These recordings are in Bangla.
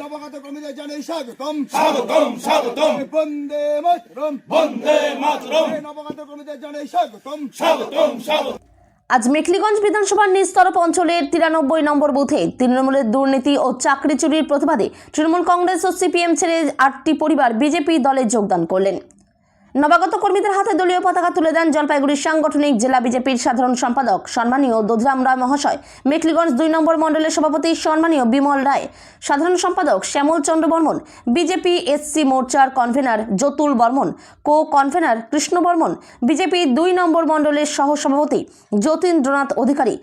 নবাগত কর্মীদের জানাই স্বাগতম স্বাগতম স্বাগতম। বন্দে মাতরম বন্দে মাতরম। নবাগত কর্মীদের জানাই স্বাগতম স্বাগতম স্বাগতম। আজ মেখলিগঞ্জ বিধানসভার নিস্তরপ অঞ্চলের 93 নম্বর বুথে তৃণমূলের দুর্নীতি ও চাকরি চুরির প্রতিবাদে তৃণমূল কংগ্রেস ও সিপিএম ছেড়ে 8টি পরিবার বিজেপি দলে যোগদান করলেন। নবাগত কর্মীদের হাতে দলীয় পতাকা তুলে দেন জলপাইগুড়ির সাংগঠনিক জেলা বিজেপির সাধারণ সম্পাদক সম্মানীয় দধিরাম রায় মহাশয়, মেখলিগঞ্জ 2 নম্বর মণ্ডলের সভাপতি সম্মানীয় বিমল রায়, সাধারণ সম্পাদক শ্যামল চন্দ্র বর্মন, বিজেপি এসসি মোর্চার convener Jatul Barman, co convener Krishna Barman, BJP 2 নম্বর মণ্ডলের সহ সভাপতি যতীন্দ্রনাথ অধিকারী,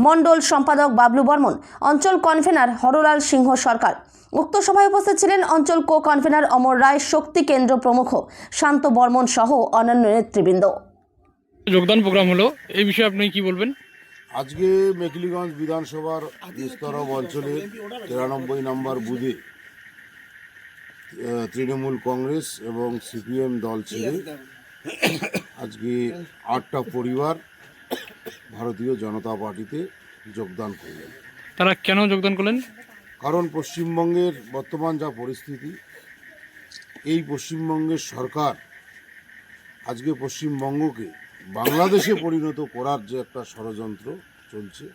মণ্ডল সম্পাদক বাবলু বর্মন, অঞ্চল কনভেনার হরলাল সিংহ সরকার। উক্ত সভায় উপস্থিত ছিলেন অঞ্চল কো কনভেনার অমর রায়, শক্তি কেন্দ্র প্রমুখ, শান্ত বর্মন সহ অন্যান্য নেতৃবৃন্দ। যোগদান প্রোগ্রাম হলো, এই বিষয়ে আপনি কি বলবেন? আজকে মেখলিগঞ্জ বিধানসভার নিস্তরপ অঞ্চলের 93 নম্বর বুথে তৃণমূল কংগ্রেস এবং সিপিএম দল ছেড়ে আজকে 8টা পরিবার ভারতীয় জনতা পার্টিতে যোগদান করলেন। তারা কেন যোগদান করলেন? কারণ পশ্চিমবঙ্গের বর্তমান যা পরিস্থিতি, এই পশ্চিমবঙ্গের সরকার আজকে পশ্চিমবঙ্গকে বাংলাদেশে পরিণত করার যে একটা ষড়যন্ত্র চলছে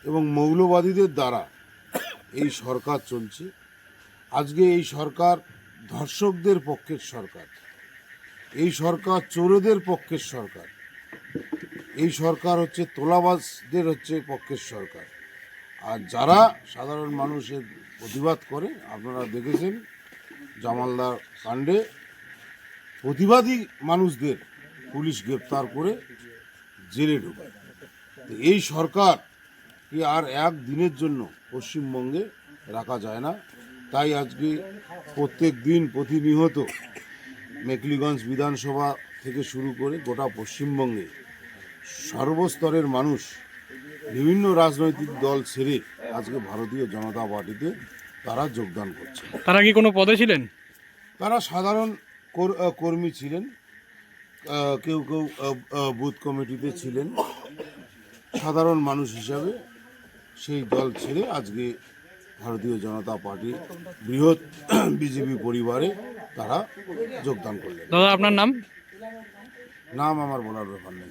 এবং মৌলবাদীদের দ্বারা এই সরকার চলছে। আজকে এই সরকার ধর্ষকদের পক্ষের সরকার, এই সরকার চোরদের পক্ষের সরকার, এই সরকার হচ্ছে তোলাবাজদের পক্ষের সরকার। আর যারা সাধারণ মানুষের প্রতিবাদ করে, আপনারা দেখেছেন জামালদার কাণ্ডে প্রতিবাদী মানুষদের পুলিশ গ্রেপ্তার করে জেলে ঢোকায়। এই সরকারকে আর এক দিনের জন্য পশ্চিমবঙ্গে রাখা যায় না। তাই আজকে প্রত্যেক দিন প্রতিনিয়ত মেখলিগঞ্জ বিধানসভা থেকে শুরু করে গোটা পশ্চিমবঙ্গে সর্বস্তরের মানুষ বিভিন্ন রাজনৈতিক দল ছেড়ে আজকে ভারতীয় জনতা পার্টিতে তারা যোগদান করছে। তারা কি কোনো পদে ছিলেন? তারা সাধারণ কর্মী ছিলেন, কেউ কেউ বুথ কমিটিতে ছিলেন। সাধারণ মানুষ হিসাবে সেই দল ছেড়ে আজকে ভারতীয় জনতা পার্টি বৃহৎ বিজেপি পরিবারে তারা যোগদান করলেন। দাদা, আপনার নাম? নাম আমার বলার ব্যাপার নেই।